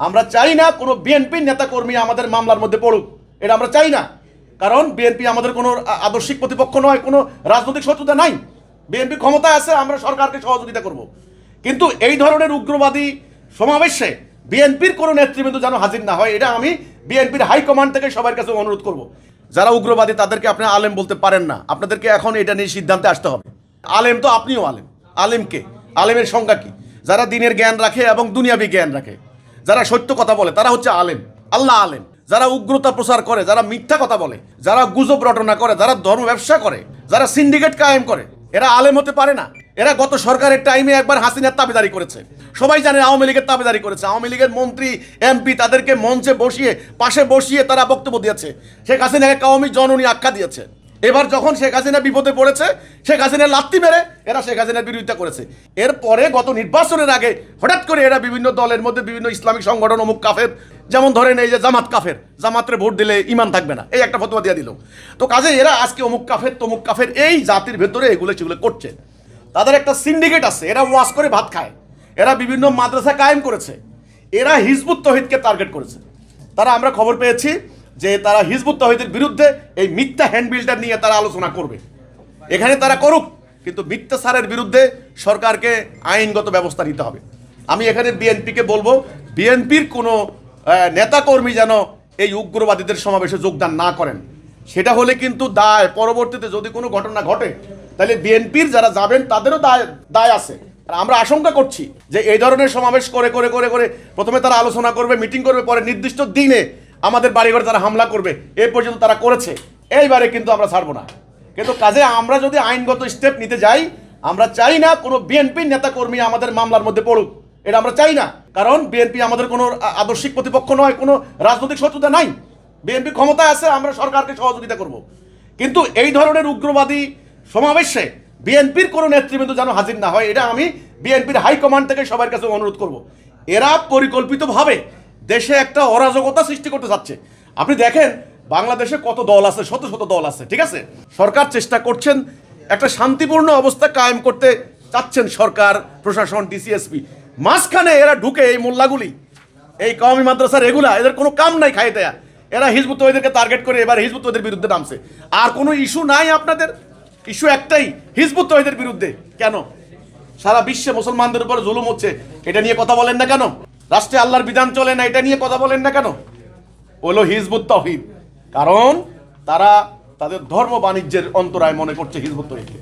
আমরা চাই না কোনো বিএনপি নেতাকর্মী আমাদের মামলার মধ্যে পড়ুক, এটা আমরা চাই না। কারণ বিএনপি আমাদের কোনো আদর্শিক প্রতিপক্ষ নয়, কোনো রাজনৈতিক শত্রুতা নাই। বিএনপি ক্ষমতায় আছে, আমরা সরকারকে সহযোগিতা করব। কিন্তু এই ধরনের উগ্রবাদী সমাবেশে বিএনপির কোনো নেতৃবৃন্দ যেন হাজির না হয়, এটা আমি বিএনপির হাইকমান্ড থেকে সবার কাছে অনুরোধ করব। যারা উগ্রবাদী তাদেরকে আপনি আলেম বলতে পারেন না, আপনাদেরকে এখন এটা নিয়ে সিদ্ধান্তে আসতে হবে। আলেম তো আপনিও আলেম, আলেমকে আলেমের সংজ্ঞা কি? যারা দিনের জ্ঞান রাখে এবং দুনিয়াবি জ্ঞান রাখে, যারা সত্য কথা বলে তারা হচ্ছে আলেম, আল্লাহ আলেম। যারা উগ্রতা প্রচার করে, যারা মিথ্যা কথা বলে, যারা গুজব রটনা করে, যারা ধর্ম ব্যবসা করে, যারা সিন্ডিকেট কায়েম করে, এরা আলেম হতে পারে না। এরা গত সরকারের টাইমে একবার হাসিনার তাবেদারি করেছে, সবাই জানে আওয়ামী লীগের তাবেদারি করেছে। আওয়ামী লীগের মন্ত্রী এমপি তাদেরকে মঞ্চে বসিয়ে পাশে বসিয়ে তারা বক্তব্য দিয়েছে, শেখ হাসিনাকে কওমি জননী আখ্যা দিয়েছে। এবার যখন শেখ হাসিনা বিপদে পড়েছে, শেখ হাসিনার লাত্তি মেরে এরা শেখ হাসিনার বিরোধিতা করেছে। এরপরে গত নির্বাচনের আগে হঠাৎ করে এরা বিভিন্ন দলের মধ্যে বিভিন্ন ইসলামিক সংগঠন অমুক কাফের, যেমন ধরেন এই যে জামাত কাফের, জামাতরে ভোট দিলে ইমান থাকবে না, এই একটা ফতোয়া দিয়ে দিল। তো কাজে এরা আজকে অমুক কাফের তমুক কাফের এই জাতির ভেতরে এগুলো সেগুলো করছে। তাদের একটা সিন্ডিকেট আছে, এরা ওয়াজ করে ভাত খায়, এরা বিভিন্ন মাদ্রাসা কায়েম করেছে, এরা হিজবুত তৌহিদকে টার্গেট করেছে। তারা আমরা খবর পেয়েছি যে তারা হিজবুত তৌহিদের বিরুদ্ধে এই মিথ্যা হ্যান্ডবিলটা নিয়ে তারা আলোচনা করবে। এখানে তারা করুক, কিন্তু মিথ্যাচারের বিরুদ্ধে সরকারকে আইনগত ব্যবস্থা নিতে হবে। আমি এখানে বিএনপিকে বলবো, বিএনপির কোনো নেতাকর্মী যেন এই উগ্রবাদীদের সমাবেশে যোগদান না করেন। সেটা হলে কিন্তু দায়, পরবর্তীতে যদি কোনো ঘটনা ঘটে তাহলে বিএনপির যারা যাবেন তাদেরও দায় আছে। আর আমরা আশঙ্কা করছি যে এই ধরনের সমাবেশ করে করে করে করে প্রথমে তারা আলোচনা করবে, মিটিং করবে, পরে নির্দিষ্ট দিনে আমাদের বাড়িঘরে তারা হামলা করবে। এই পর্যন্ত তারা করেছে, এইবারে কিন্তু আমরা ছাড়বো না। কিন্তু কাজে আমরা যদি আইনগত স্টেপ নিতে যাই, আমরা চাই না কোনো বিএনপি নেতাকর্মী আমাদের মামলার মধ্যে পড়ুক, এটা আমরা চাই না। কারণ বিএনপি আমাদের কোনো আদর্শিক প্রতিপক্ষ নয়, কোনো রাজনৈতিক শত্রুতা নাই। বিএনপি ক্ষমতায় আছে, আমরা সরকারকে সহযোগিতা করব। কিন্তু এই ধরনের উগ্রবাদী সমাবেশে বিএনপির কোনো নেতৃবৃন্দ যেন হাজির না হয়, এটা আমি বিএনপির হাইকমান্ড থেকে সবার কাছে অনুরোধ করব। এরা পরিকল্পিতভাবে দেশে একটা অরাজকতা সৃষ্টি করতে চাচ্ছে। আপনি দেখেন বাংলাদেশে কত দল আছে, শত শত দল আছে, ঠিক আছে? সরকার চেষ্টা করছেন একটা শান্তিপূর্ণ অবস্থা কায়েম করতে চাচ্ছেন, সরকার প্রশাসন ডিসিএসপি। মাঝখানে এরা ঢুকে এই মোল্লাগুলি, এই কওমি মাদ্রাসার এগুলা, এদের কোনো কাম নাই খাইয়ে দেয়া। এরা হিজবুত তৌহিদকে টার্গেট করে এবার হিজবুত তৌহিদের বিরুদ্ধে নামছে। আর কোনো ইস্যু নাই আপনাদের, ইস্যু একটাই, হিজবুত তৌহিদের বিরুদ্ধে। কেন? সারা বিশ্বে মুসলমানদের উপর জুলুম হচ্ছে, এটা নিয়ে কথা বলেন না কেন? রাষ্ট্রে আল্লাহর বিধান চলে না, এটা নিয়ে কথা বলেন না কেন? হলো হিজবুত তৌহিদ। কারণ তারা তাদের ধর্ম বাণিজ্যের অন্তরায় মনে করছে হিজবুত তৌহিদকে।